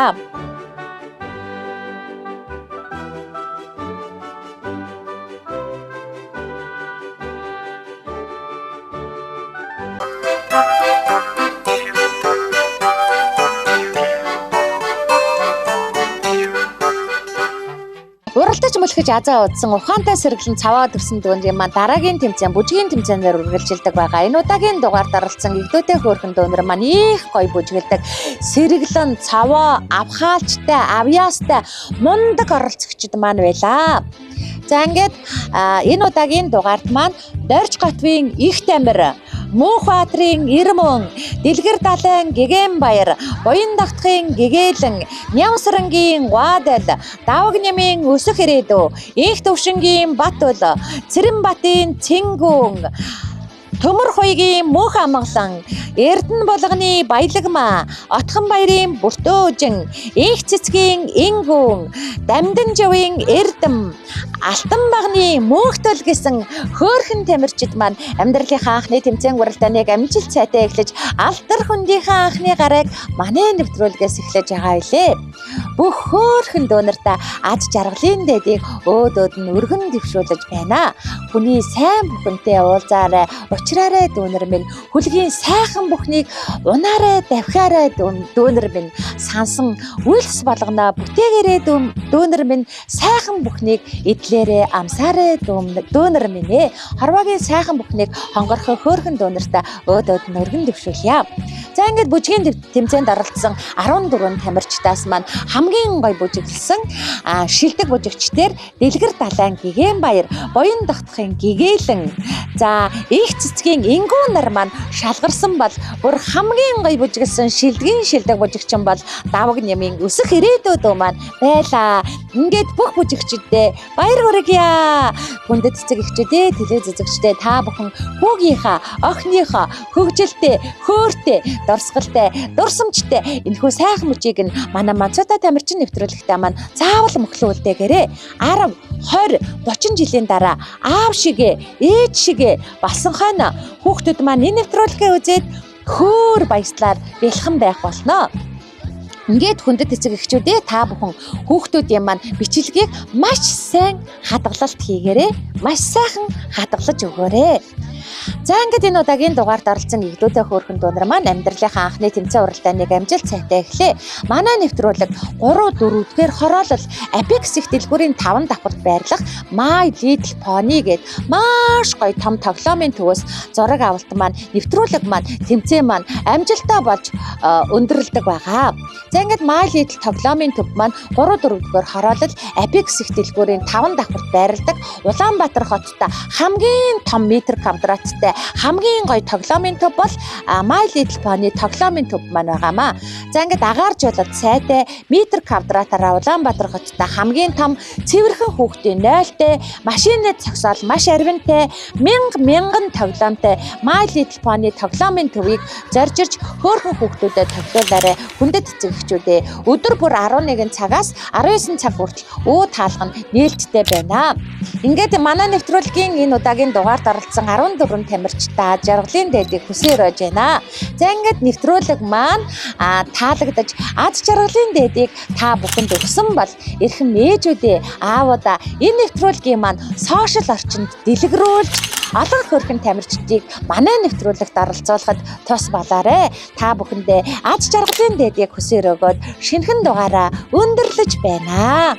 Speaker 1: Уралдаж мөлхөж азаа удсан ухаантай сэргэлэн цаваа төрсөн дуунрын маань дараагийн тэмцээн бүжгийн тэмцээнээр үргэлжилдэг байгаа. Энэ удаагийн дугаард оролцсон игдүүдээ хөөрхөн дуунар маань их гоё бүжгэлдэг. Сэргэлэн цаваа авхаалчтай авьяастай мундаг оролцогчд маань байлаа. За ингээд энэ удаагийн дугаард маань Дорж Готвын их тамир, Мөнхбаатрын Ирмөн, Дэлгэр далайн Гэгэн баяр, Буян давтахын Гэгээлэн, Нямсрангийн Гуадал, Даваг нэмийн өсөх ирээдүй, Инх төвшингийн Батул, Цэрэнбатын Цэнгүүн, Төмөр хуйгийн Мөнх амгалан, Эрдэнэ болгоны баялагмаа, Отхон баярын Бүртөөжин, Инх цэцгийн Ингүүн, Дамдан жавын Эрдэм, Алтан багны Мөнхтөл гэсэн хөөрхөн тамирчид маань амьдралынхаа анхны тэмцээн уралдааныг амжилт сайтай эхлэж алдар хүндийнхаа анхны гарыг манай нэвтрүүлгээс эхлэж байгаа илээ. Бүх хөөрхөн дуунартаа ад жаргалын дэдийг өөдөөд нь өргөн дэвшүүлж байна. Хүний сайн бүхэнтэй уулзаарай, учраарай дуунар минь, хүлгийн сайхан бүхнийг унаарай, давхиарай дуунар минь, сансан үйлс болгоно бүтээгээрээ дуунар минь, сайхан бүхнийг идлээрээ амсаарай дуунар минь. Хорвогийн сайхан бүхнийг хонгорхон хөөрхөн дуунартаа өөдөөд нь өргөн дэвшүүлье. За ингээд бүжгийн тэмцээнд оролцсон 14 тамирчдаас маань хамгийн гоё бүжиглсэн шилдэг бүжигчдэр Дэлгэр далайн Гэгэн баяр, Буян давтахын Гэгээлэн, за Инх цэцгийн Ингүүн нар маань шалгарсан бол бүр хамгийн гоё бүжиглсэн шилдэг бүжигчин бол Даваг нэмийн өсөх ирээдүйд маань байлаа. Ингээд бүх бүжигчдэд баяр хүргье. Хүндэт цэцэг эхчүүдээ, телевиз үзэгчдээ та бүхэн хүүгийнхаа, охиныхоо хөгжилтэй, хөөртэй, дурсгалтай, дурсамжтай энэхүү сайхан бүжийг нь манай Манцута тамирчин нэвтрүүлэгтээ маань заавал мөхлүүлдээгээрээ 10, 20, 30 жилийн дараа аав шигээ, ээж шигээ болсон хойно хүүхдүүд маань энэ нэвтрүүлгээ үзээд хөөр баяслаар бэлхэн байх болно. Ингээд хүндэт эцэг эхчүүдээ та бүхэн хүүхдүүдийн маань бичлэгийг маш сайн хадгалалт хийгээрэй. Маш сайхан хадгалж өгөөрэй. За ингээд энэ удаагийн дугаард оролцсон игдүүтэй хөөрхөн дуунар маань амьдралынхаа анхны тэмцээн уралдааныг амжилт сайтай эхлэе. Манай нэвтрүүлэг 3-4-р хороолол Apex их дэлгүүрийн 5 давхурд байрлах My Little Pony гээд маш гоё том тоглоомын төвөөс зураг авалт маань нэвтрүүлэг маань тэмцээн маань амжилттай болж өндөрлөдөг байгаа. За ингээд My Little тоглоомын төв маань 3-4-р хороолол Apex их дэлгүүрийн 5 давхурд байрладаг Улаанбаатар хоттой хамгийн том метр квадраттай хамгийн гоё тоглоомын төв бол My Little Pony тоглоомын төв маань байгаамаа. За ингээд агаарж болоод сайтай метр квадратаараа Улаанбаатар хоттой хамгийн том цэвэрхэн хүүхдийн 0-тэй машины зогсоол маш арвинтай мянган тоглоомтой My Little Pony тоглоомын төвийг зорж ирж хөөрхөн хүүхдүүдэд тоглоулаарай. Хүндэт эцэгчүүдээ өдөр бүр 11 цагаас 19 цаг хүртэл өө таалга нь нээлттэй байна. Ингээд манай нэвтрүүлгийн энэ удаагийн дугаард оролцсон 14 тамирчтай жаргалын дээдийг хүсээр ойж байна. За ингээд нэвтрүүлэг маань таалагдаж аз жаргалын дээдийг та бүхэнд өгсөн бол эрхэм ээжүүдээ аавуудаа энэ нэвтрүүлгийн маань сошиал орчинд дэлгэрүүлж олон хөөрхөн тамирчдыг манай нэвтрүүлэгт оролцуулахад тус болоорой. Та бүхэндээ аз жаргалын дээдийг хүсээр өгөөд шинэхэн дугаараа өндөрлөж байна.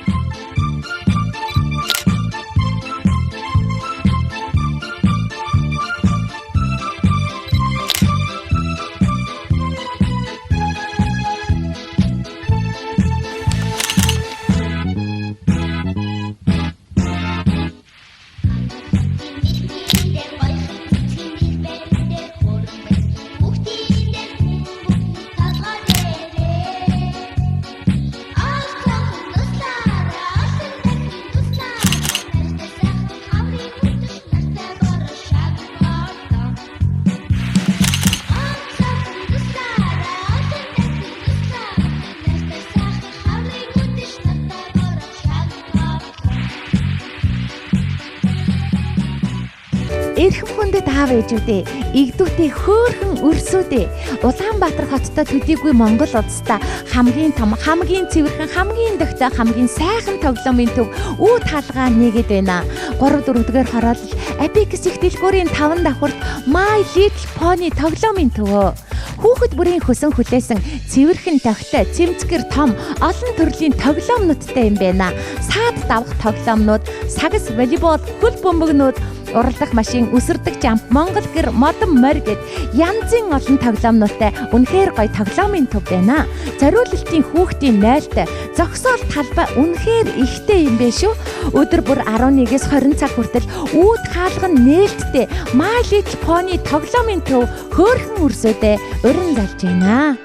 Speaker 1: Эрхэм хүндэт аав ээжүүдээ, игдүүтэй хөөрхөн өрсүүдээ, Улаанбаатар хоттой төдийгүй Монгол улстай хамгийн том, хамгийн цэвэрхэн, хамгийн дохтой, хамгийн сайхан тоглоомын төв үү таалгаа нэгэд байна. 3-4-р хороолол Apex их дэлгүүрийн 5 давхурд My Little Pony тоглоомын төвөө. Хүүхэд бүрийн хөсөн хүлээсэн цэвэрхэн дохтой, цэмцгэр том, олон төрлийн тоглоомнуудтай юм байна. Саад давах тоглоомнууд, сагс, волейбол, хөл бөмбөгнүүд, уралдах машин, үсэрдэг жамп, Монгол гэр, модон морь гэд янзын олон тоглоомнуудтай үнэхээр гоё тоглоомын төв байна. Зориулалтын хүүхдийн 0-тай зогсоол талбай үнэхээр ихтэй юм бэ шүү. Өдөр бүр 11-с 20 цаг хүртэл үүд хаалга нь нээлттэй My Little Pony тоглоомын төв хөөрхөн өрсөдөө уран залж байна.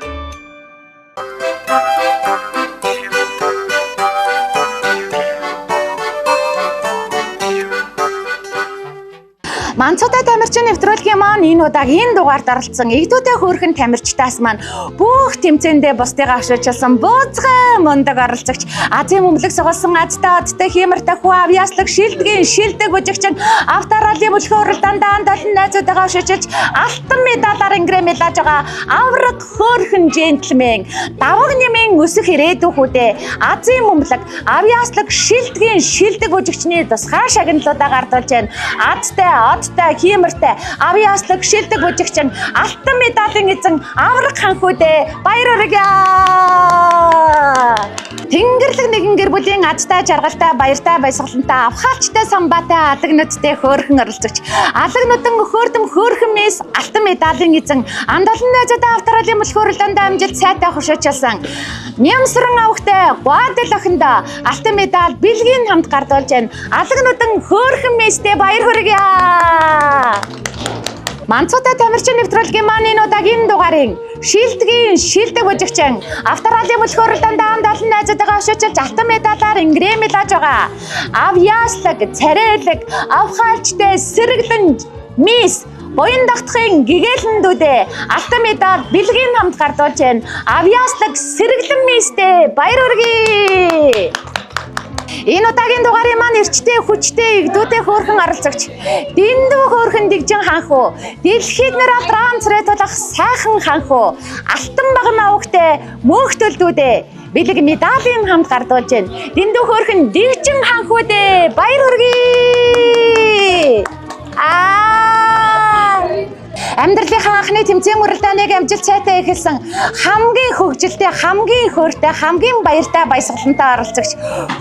Speaker 1: Манцуудаа тамирчин нэвтрүүлгийн маань энэ удаагийн дугаард оролцсон игдүүтэй хөөрхөн тамирчтаас маань бүх тэмцээндээ бусдыгаа авширлсан бууцгай мундаг оролцогч Азийн мөнгөлөг соголсон азтай одтой хиймэртэй хүү авьяаслаг шилдгийн шилдэг үжигчин авторалийн бүлхэн уралдаанд 7 найзуудаа авширлж алтан медалаар ингрэмэлж байгаа авраг хөөрхөн джентльмен даваг нэмийн өсөх ирээдүйн хүдээ Азийн мөнгөлөг авьяаслаг шилдгийн шилдэг үжигчний тусгай шагналуудаа гардуулж байна. Азтай хиймэртэй авьяаслаг шилдэг бүжигчин алтан медалийн эзэн авраг ханхүүдээ баяр хүргэе. Тэнгэрлэг нэгэн гэр бүлийн азтай жаргалтай баяртай баясгалантай авхаалчтай самбаатай алагнуудтай хөөрхөн оролцогч алагнуудан хөөрдөм хөөрхөн мис алтан медалийн эзэн андолн найзуудаа авторолын мөлхөөрөлдөнд амжилт сайтай хуршуулсан нямсран авахтай гуадал охиндоо алтан медаль бэлгийн хамт гардуулж байна. Алагнуудан хөөрхөн мистэй баяр хүргэе. Манцуудаа тамирчин нэвтрүүлгийн маань энэ удаагийн дугаарын шилдгийн шилдэг бүжигчин авторолын мөлхөөрөлдөнд 7 найзуудаа авширлж алтан медалаар ингрэмэлж байгаа. Авьяаслаг, царайлаг, авхаалчтай сэргэлэн мис буян дагтахын гэгээлэндүүдээ алтан медаль бэлгийн хамт гардуулж байна. Авьяаслаг сэргэлэн мистэй баяр хүргэе. Энэ удаагийн дугаарын маань эрчтэй хүчтэй игдүүтэй хөөрхөн оролцогч дэндүү хөөрхөн дэгжин ханхуу дэлхийд нэр транцрет болох сайхан ханхуу алтан багна авахтай мөнхтөлдүүдээ бэлэг медалийн хамт гардуулж байна. Дэндүү хөөрхөн дэгжин ханхуудээ баяр хүргэе. анхны тэмцээн уралдааныг амжилт сайтай эхэлсэн хамгийн хөгжилтэй, хамгийн хөөртэй, хамгийн баяртай баясгалантай оролцогч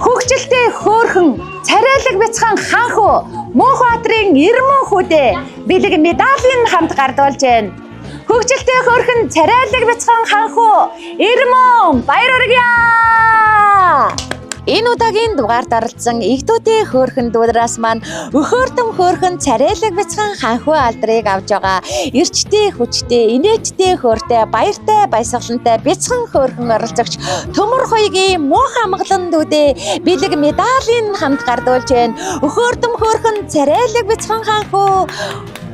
Speaker 1: хөгжилтэй хөөрхөн царайлаг бяцхан хаанху Мөнхбаатарын Ирмэн хүүдээ бэлэг медалийн хамт гардуулж байна. Хөгжилтэй хөөрхөн царайлаг бяцхан хаанху Ирмэн баяр хүргье. Энэ удаагийн дугаард оролцсон игдүүдийн хөөрхөн дүүнээс маань өхөөртөм хөөрхөн царайлаг бяцхан ханхуу алдрыг авж байгаа. Эрчтэй, хүчтэй, инээдтэй, хөөртэй, баяртай, баясгалантай бяцхан хөөрхөн оролцогч Төмөр хоёрын мөнх амгалан дүүдээ бэлэг медалийн хамт гардуулж байна. Өхөөртөм хөөрхөн царайлаг бяцхан ханхуу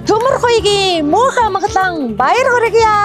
Speaker 1: Төмөр хоёрын мөнх амгалан баяр хүргье.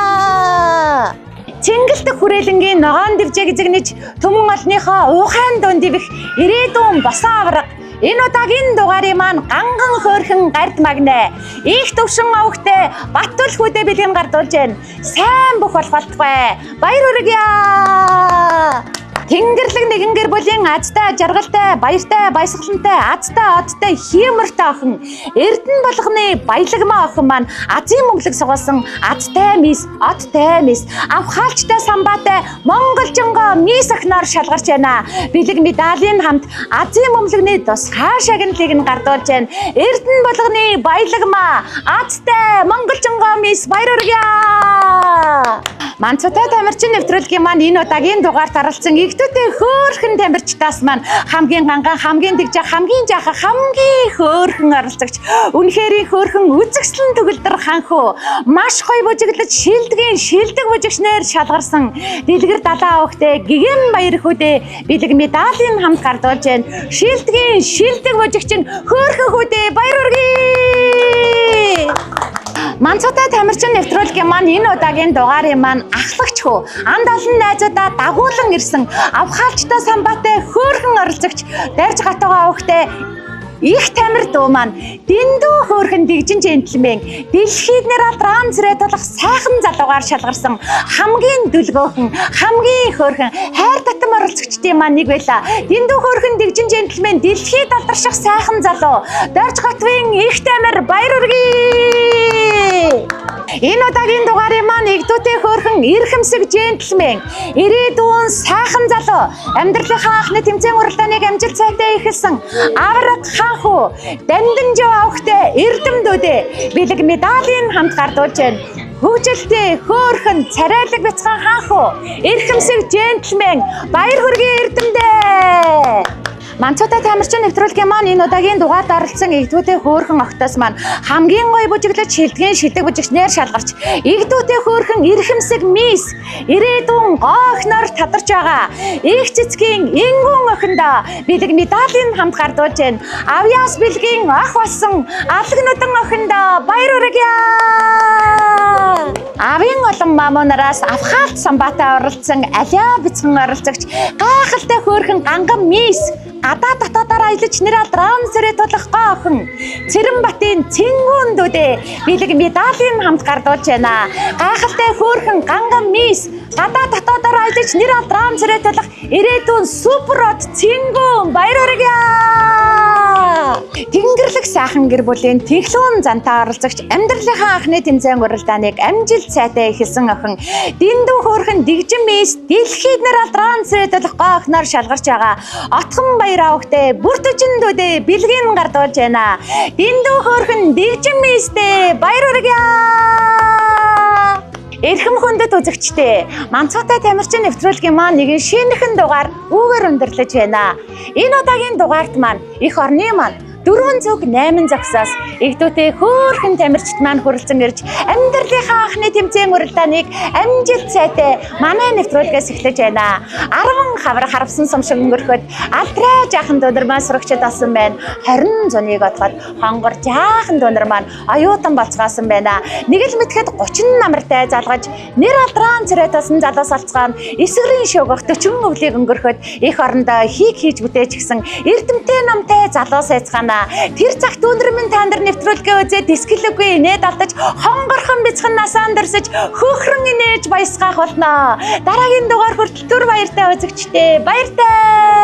Speaker 1: Цэнгэлдэх хүрээлэнгийн ногоон дэвжээг зэгнэж төмөн олныхоо уухайн дунд дивэх ирээдүйн босон авраг. Энэ удаагийн дугаарыг маань ганган хөөрхөн гард магнэ. Их төвшин авахтай Баттул хүүдээ бэлгэн гардуулж байна. Сайн бүх болох болтугай. Баяр хүргье. Тэнгэрлэг нэгэн гэр бүлийн азтай, жаргалтай, баяртай, баясгалантай, азтай, одтой, хиймэртэй охин Эрдэнэ болгоны баялагмаа охин маань Азийн мөнгөлөг сугалсан азтай мис, одтой мис, авхаалчтай самбаатай монголжинго мис охиноор шалгарч байна. Бэлэг медалийн хамт Азийн мөнгөлөгний тусгай шагналыг нь гардуулж байна. Эрдэнэ болгоны баялагмаа азтай монголжинго мис баяр хүргье. Манцутай тамирчин нэвтрүүлгийн маань энэ удаагийн дугаарт оролцсон игдүүдийн хөөрхөн тамирчдаас маань хамгийн ганган, хамгийн тэгжих, хамгийн жаахан, хамгийн хөөрхөн оролцогч үнэхээр хөөрхөн үзэгслэн төгөлдөр ханху маш гоё бужиглаж шилдэг бужигчнэр шалгарсан дэлгэр далаа өвхтэй гэгэн баяр хүүдээ бэлэг медалийн хамт гардуулж байна. Шилдэг бужигчин хөөрхөн хүүдээ баяр хүргье. Манцутай тамирчин нэвтрүүлгийн маань энэ удаагийн дугаарыг маань ахлагч хөө анд олон найзуудаа дагуулan ирсэн авхаалчтай самбаатай хөөрхөн оролцогч дайрж гатугаа өвхтэй их тамир дуу маань дэндүү хөөрхөн дэгжин джентльмен дэлхийд нэр алдран зэрэг тулах сайхан залуугаар шалгарсан хамгийн дүлгөөхөн хамгийн хөөрхөн хайр татам оролцогчдын маань нэг байла. Дэндүү хөөрхөн дэгжин джентльмен дэлхийд алдарших сайхан залуу дайрж гатвын их тамир баяр хүргье. Энэ удаагийн дугаарыг маань игдүүдийн хөөрхөн эрхэмсэг джентльмен ирээдүйн сайхан залуу амьдралынхаа анхны тэмцээн уралдааныг амжилт сайтай эхэлсэн авраг ханху Дамданжав авахтай эрдэмдүүдээ бэлэг медалийн хамт гардуулж байна. Хөгжилтэй хөөрхөн царайлаг бяцхан ханху эрхэмсэг джентльмен баяр хүргье эрдэмдээ. Манцутай тамирчин нэвтрүүлгийн маань энэ удаагийн дугаард оролцсон игдүүдийн хөөрхөн охтоос маань хамгийн гоё бужиглаж шилдэг бужигчнэр шалгарч игдүүдийн хөөрхөн эрхэмсэг мис ирээдүйн охиноор тадарч байгаа. Их цэцгийн ингүүн охиндоо бэлэг медалийн хамт гардуулж байна. Авьяас бэлгийн ах болсон алгнудан охиндоо баяр хүргье. Авийн олон мамунараас авхаалт самбаатай оролцсон алиа бяцхан оролцогч гайхалтай хөөрхөн ганган мис гадаа дотоодоор аялаж нэр алдран зэрэг тулах охин Цэрэнбатын цэнгүүн дүүдээ бэлэг медалийн хамт гардуулж байна. Гайхалтай хөөрхөн ганган мис гадаа дотоодоор аялаж нэр алдран зэрэг тулах ирээдүйн суперод цэнгүүн баяр хүргье. Тэнгэрлэг сайхан гэр бүлийн тэглүүн зантаа оролцогч амьдралынхаа анхны тэмцээн уралдааныг амжилт сайтай эхэлсэн охин дэндүү хөөрхөн дэгжин мис дэлхийд нэр алдран зэрэг тулах охиноор шалгарч байгаа. Отхон баяр авахтай бүртөжин дүүдээ бэлгийн гардуулж байна. Дэндүү хөөрхөн дэгжин мистэй баяр хүргье. Эрхэм хүндэт үзэгчтэй Манцутай тамирчин нэвтрүүлгийн маань нэгэн шинэхэн дугаар үүгээр өндөрлөж байна. Энэ удаагийн дугаарт маань эх орны маань 4 зүг 8 зогсоос игдүүдийн хөөрхөн тамирчид маань хүрэлцэн ирж амьдралынхаа анхны тэмцээн уралдааныг амжилт сайтай манай нэвтрүүлгээс эхлэж байна. 10 хавар харавсан сум шиг өнгөрөхөд алдрай жаахан дунар маань сурагчд болсон байна. 20 зуныг отоход хонгор жаахан дунар маань оюутан болцгоосон байна. Нэг л мэтгэд 30 намартай залгаж нэр алдран царай тасан залуус олцгоон эсгэрийн шугах 40 өвлийг өнгөрөхөд их орондоо хийг хийж бүтээж гисэн эрдэмтэй намтай залуус айцгаана. Тэр цагт өндөр минь та нар нэвтрүүлгээ үзээд дискэлгүй инээд алдаж хонгорхон бяцхан насаан дэрсэж хөхрөн инээж баясгаах болно. Дараагийн дугаар хүртэл түр баяртай үзэгчтэй баяртай.